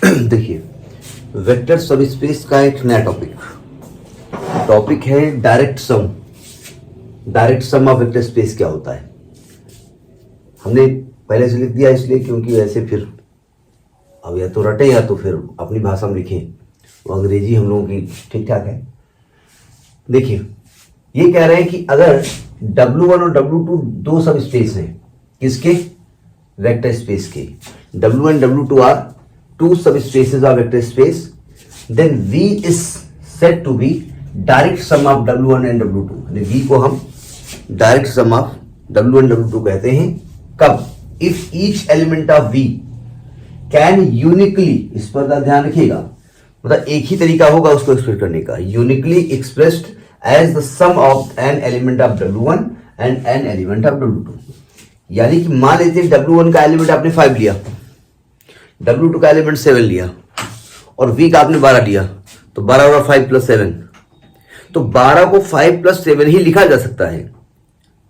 देखिए, वेक्टर सब स्पेस का एक नया टॉपिक है direct sum of vector space क्या होता है। हमने पहले से लिख दिया इसलिए क्योंकि वैसे फिर अब या तो रटे या तो फिर अपनी भाषा में लिखें, वो अंग्रेजी हम लोगों की ठीक ठाक है। देखिए, ये कह रहे हैं कि अगर W1 और W2 दो सब स्पेस हैं, किसके? वेक्टर स्पेस के। W1 W2 are two subspaces of vector space, then V is said to be direct sum of W1 and W2। यानी V को हम direct sum of W1 W2 कहते हैं। कब? If each element of V can uniquely, इस पर ध्यान रखिएगा, मतलब एक ही तरीका होगा उसको एक्सप्रेस करने का, uniquely expressed as the sum of an element of W1 and an element of W2। यानी कि मान लेते हैं W1 का एलिमेंट आपने 5 लिया, W2 का एलिमेंट 7 लिया और V का आपने 12 लिया, तो 12 और 5 + 7, तो 12 को 5 + 7 ही लिखा जा सकता है।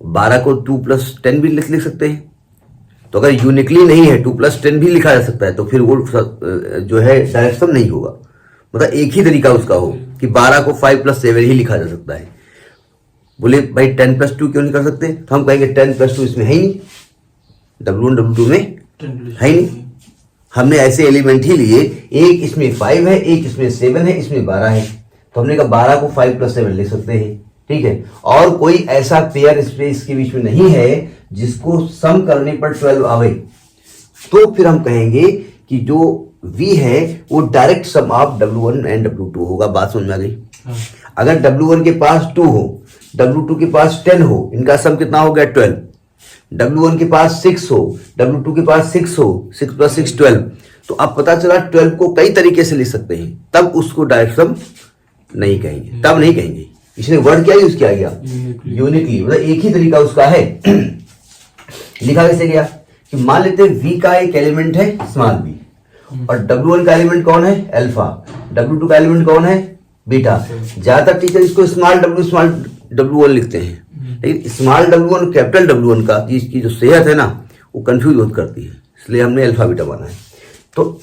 12 को 2 + 10 भी लिख सकते हैं। तो अगर यूनिकली नहीं है 2 + 10 भी लिखा जा सकता है, तो फिर वो जो है डायरेक्ट सम नहीं होगा। मतलब एक ही तरीका उसका हो कि 12 को 5 + 7 ही लिखा जा सकता है। बोले भाई 10 + 2 क्यों नहीं कर सकते? तो हम कहेंगे 10 + 2 इसमें है ही नहीं, W1 W2 में है ही नहीं। हमने ऐसे एलिमेंट ही लिए, एक इसमें 5 है, एक इसमें 7 है, इसमें 12 है, तो हमने कहा 12 को 5 + 7 लिख सकते हैं, ठीक है। और कोई ऐसा पेयर स्पेस के बीच में नहीं है जिसको सम करने पर 12 आवे, तो फिर हम कहेंगे कि जो V है वो direct sum of W1 and W2 होगा। बात समझ में आ गई? अगर W1 के पास 2 हो, W2 के पास 10 हो, इनका सम कितना हो गया? 12। W1 के पास 6 हो, W2 के पास 6 हो, 6 + 6 12, तो अब पता चला 12 को कई तरीके से लिख सकते हैं, तब उसको डायरेक्ट सम नहीं कहेंगे, तब नहीं कहेंगे। इसने वर्ड क्या यूज किया गया? यूनिकली, मतलब एक ही तरीका उसका है। लिखा कैसे गया कि मान लेते हैं V का एक एलिमेंट है स्मॉल b और W1 का एलिमेंट कौन है? अल्फा, W2 का एलिमेंट कौन है? बीटा। ज्यादातर टीचर इसको स्मॉल W1 लिखते हैं, लेकिन स्मॉल W1 कैपिटल W1 का इसकी जो सेहत है ना वो कंफ्यूज बहुत करती है, इसलिए हमने अल्फा बीटा माना है। तो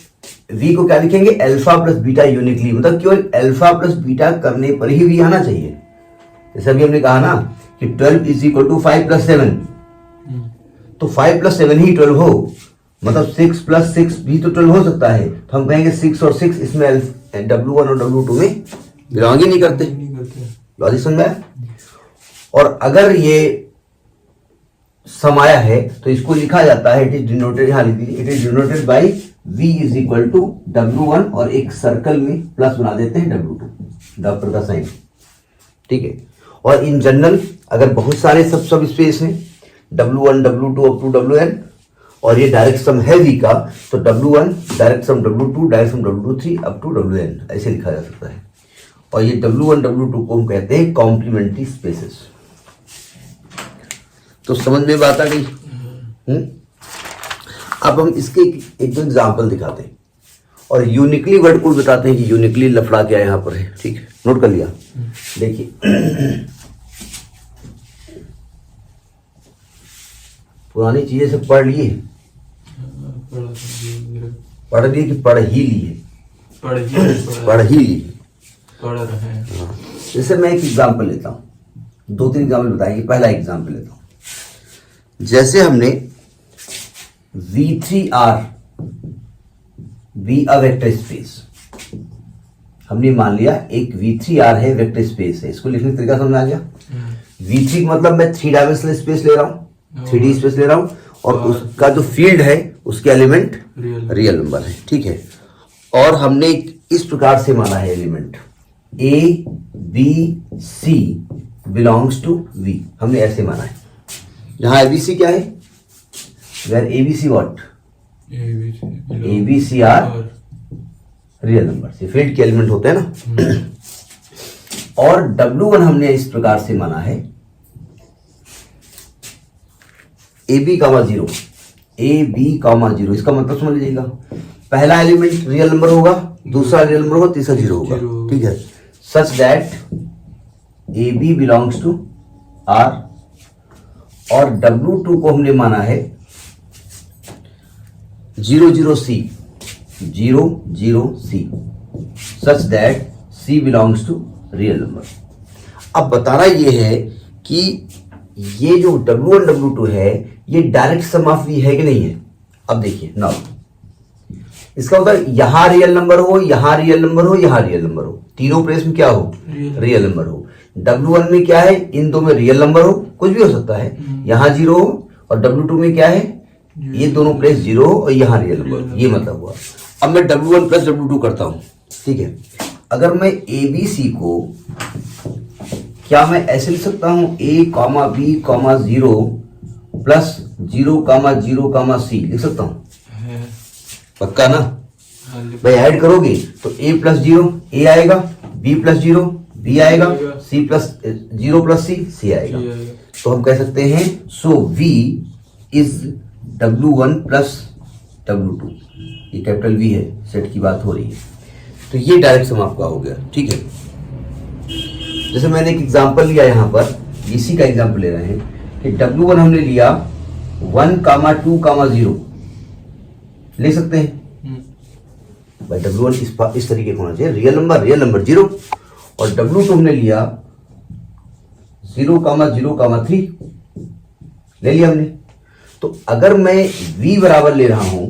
V को क्या लिखेंगे? अल्फा + बीटा यूनिकली, मतलब केवल अल्फा + बीटा करने पर ही V आना चाहिए। जैसे अभी हमने कहा ना कि 12 = 5 + 7, तो 5 + 7 ही 12 हो, मतलब 6 + 6 भी तो 12 हो सकता है। तो हम कहेंगे 6 और 6 इसमें W1 और W2 में बिलोंग ही नहीं करते। लॉजिक समझ में आया? और अगर ये समाया है तो इसको लिखा जाता है, इट इज डिनोटेड, यहां लिख दीजिए, it is denoted by V = W1 और एक सर्कल में प्लस बना देते हैं W2, डॉक्टर का साइन, ठीक है। और इन जनरल अगर बहुत सारे सब स्पेस हैं W1 W2 up to Wn और ये डायरेक्ट सम है V का, तो W1 direct sum W2 direct sum W3 up to Wn ऐसे लिखा जा सकता है। और ये W1 W2 को हम कहते हैं कॉम्प्लीमेंट्री स्पेसेस। तो समझ में बात आ गई? अब हम इसके एक दो एग्जाम्पल दिखाते हैं और यूनिकली वर्ड को बताते हैं कि यूनिकली लफड़ा क्या यहाँ पर है, ठीक है। नोट कर लिया? देखिए, पुरानी चीजें सब पढ़ लिए कि पढ़ ही लिए? पढ़ ही लिए। जैसे मैं एक एग्जाम्पल लेता हूँ, 2-3 एग्जाम्पल बताएंगे। पहला एग्जाम्पल लेता हूँ, जैसे हमने V3R अ वेक्टर स्पेस, हमने मान लिया एक V3R है, वेक्टर स्पेस है। इसको लिखने का तरीका समझ आ गया? V3 का मतलब मैं 3 डायमेंशनल स्पेस ले रहा हूँ, 3D स्पेस ले रहा हूँ, और उसका जो फील्ड है उसके एलिमेंट रियल नंबर है, ठीक है। और हमने इस प्रकार से माना है element A B C belongs to V, हमने ऐसे माना है। जहां ABC क्या है? Where ABC what? ABC are real number, ये फील्ड के एलिमेंट होते हैं ना। और W1 हमने इस प्रकार से माना है AB, 0, AB, 0। इसका मतलब समझ लीजिएगा, पहला एलिमेंट रियल नंबर होगा, दूसरा रियल नंबर होगा, तीसरा 0 होगा, ठीक है। Such that AB belongs to R और W2 को हमने माना है 0, 0, C, 0 0 C such that C belongs to real number। अब बताना ये है कि ये जो W1 W2 है ये डायरेक्ट सम ऑफ V है कि नहीं है। अब देखिए नाउ इसका मतलब यहां रियल नंबर हो, यहां रियल नंबर हो, यहां रियल नंबर हो, तीनों प्लेस में क्या हो, रियल नंबर हो। W1 में क्या है, इन दो में रियल नंबर हो, कुछ भी हो सकता है, यहां 0 हो, और W2 में क्या है, ये दोनों प्लेस 0 हो और यहां रियल नंबर हो। ये मतलब हुआ। अब मैं W1 प्लस W2 करता हूं, ठीक है। अगर मैं ABC को क्या मैं ऐसे लिख सकता हूं, A, B, 0 प्लस 0, 0, C लिख सकता हूं, पक्का ना। भाई ऐड करोगे तो A प्लस 0 A आएगा, B प्लस 0 B आएगा, C प्लस 0 प्लस C आएगा। तो हम कह सकते हैं सो V is W1 plus W2। ये कैपिटल V है, सेट की बात हो रही है। तो ये डायरेक्ट सम आपका हो गया, ठीक है। जैसे मैंने एक एग्जांपल लिया यहाँ पर, इसी का एग्जांपल ले रहे हैं कि W1 हमने लिया 1, 2, 0 ले सकते हैं। भाई W1 इस तरीके का होना चाहिए, रियल नंबर 0, और W2 हमने लिया 0, 0, 3 ले लिया हमने। तो अगर मैं V बराबर ले रहा हूं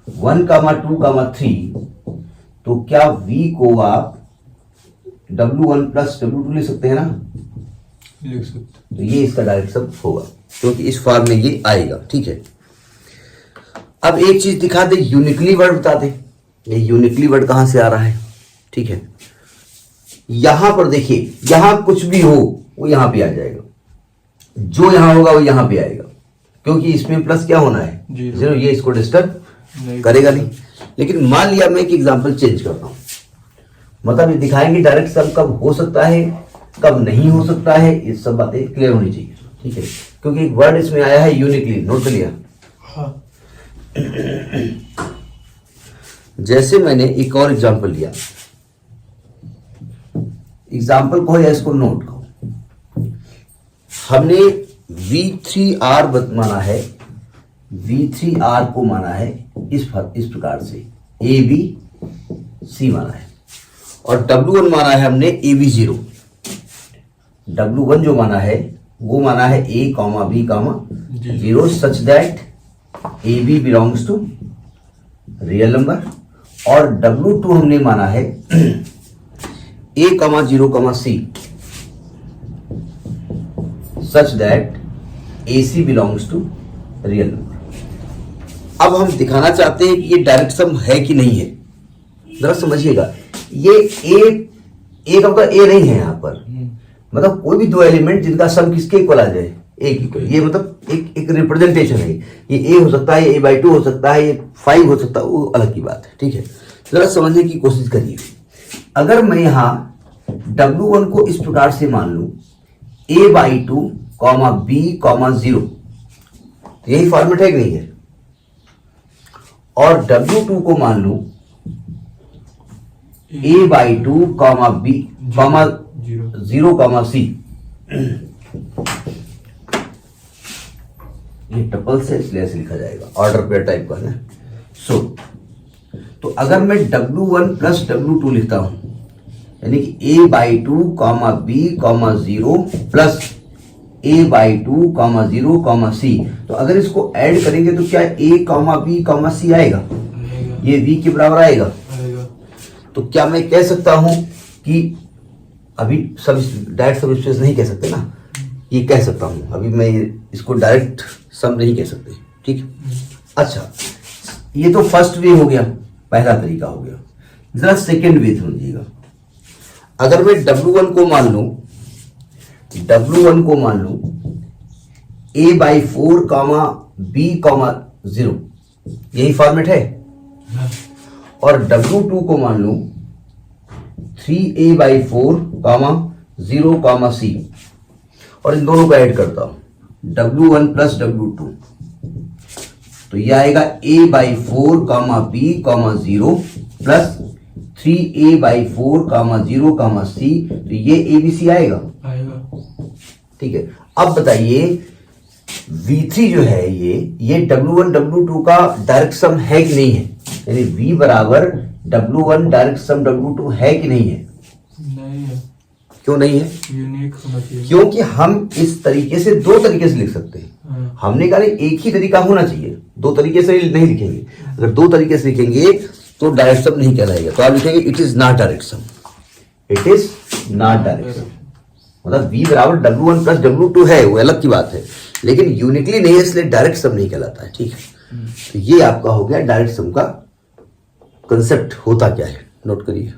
1, 2, 3, तो क्या V को आप W1 प्लस W2 ले सकते हैं ना, लिख सकते। तो ये इसका डायरेक्ट सम होगा, क्योंकि इस फॉर्म में ये आएगा, ठीक है। अब एक चीज दिखा दे, यूनिकली वर्ड बता दे, ये यूनिकली वर्ड कहां से आ रहा है, ठीक है। यहां पर देखिए, यहां कुछ भी हो वो यहां पे आ जाएगा, जो यहां होगा वो यहां पे आएगा, क्योंकि इसमें प्लस क्या होना है, 0। ये इसको डिस्टर्ब करेगा नहीं। लेकिन मान लिया मैं एक एग्जांपल चेंज करता हूं, मतलब ये दिखाएंगे डायरेक्ट सम कब हो सकता है, कब नहीं हो सकता है, ये सब बातें क्लियर होनी चाहिए, ठीक है। क्योंकि एक वर्ड इसमें आया है यूनिकली, नोट कर लिया। हाँ। जैसे मैंने एक और एग्जांपल लिया, एग्जांपल को या इसको नोट करो। हमने V3R माना है, V3R को माना है इस प्रकार से, ABC माना है, और W1 माना है हमने AB0। W1 जो माना है वो माना है A, B, 0 such that AB belongs to real number, और W2 हमने माना है A, 0, C such that AC belongs to real number. अब हम दिखाना चाहते हैं कि ये डायरेक्ट सम है कि नहीं है। जरा समझिएगा, ये A का मतलब A नहीं है यहाँ पर, मतलब कोई भी दो एलिमेंट जिनका सम किसके इक्वल आ जाए, एक इक्वल, ये मतलब एक रिप्रेजेंटेशन है। ये A हो सकता है, A/2 हो सकता है, ये 5 हो सकता है, वो अलग की बात है, ठीक है। जरा समझने की कोशिश करिए। अगर मैं यहाँ W1 को इस प्रकार से मान लूं A/2, B, 0, तो यही फॉर्मेट है कि नहीं है, और W2 को मान लूं A/2, B, 0, C, ये टपल से इसलिए ऐसे लिखा जाएगा, ऑर्डर पेयर टाइप का है। तो अगर मैं W1 प्लस W2 लिखता हूं, यानी कि A/2, B, 0 plus A/2, 0, C, तो अगर इसको ऐड करेंगे तो क्या A, B, C आएगा, ये V के बराबर आएगा। तो क्या मैं कह सकता हूं कि अभी सब डायरेक्ट सब स्पेस नहीं कह सकते ना, ये कह सकता हूं, अभी मैं इसको डायरेक्ट सम नहीं कह सकते, ठीक है। अच्छा, ये तो फर्स्ट वे हो गया, पहला तरीका हो गया। जरा सेकेंड वे समझिएगा। अगर मैं W1 को मान लूं A/4, B, 0, यही फॉर्मेट है, और W2 को मान लूं 3A/4, 0, C, और इन दोनों को ऐड करता हूं W1 प्लस W2, तो यह आएगा A/4, B, 0 plus 3A/4, 0, C, तो ये ABC आएगा, ठीक है। अब बताइए V3 जो है ये W1 W2 का डायरेक्ट सम है कि नहीं है, यानी V बराबर W1 डायरेक्ट सम W2 है कि नहीं है? नहीं है, क्यों नहीं है? यूनिक होना चाहिए। क्योंकि हम इस तरीके से दो तरीके से लिख सकते हैं। हाँ, हमने कहा एक ही तरीका होना चाहिए, दो तरीके से नहीं लिखेंगे। अगर दो तरीके से लिखेंगे तो डायरेक्ट सम नहीं कहलाएगा। तो आप लिखेंगे it is not direct sum, it is not direct sum. मतलब V बराबर W1 प्लस W2 है, वो अलग की बात है, लेकिन यूनिकली नहीं है, इसलिए डायरेक्ट सम नहीं कहलाता है। ठीक है, तो ये आपका हो गया डायरेक्ट सम का कंसेप्ट होता क्या है, नोट करिए।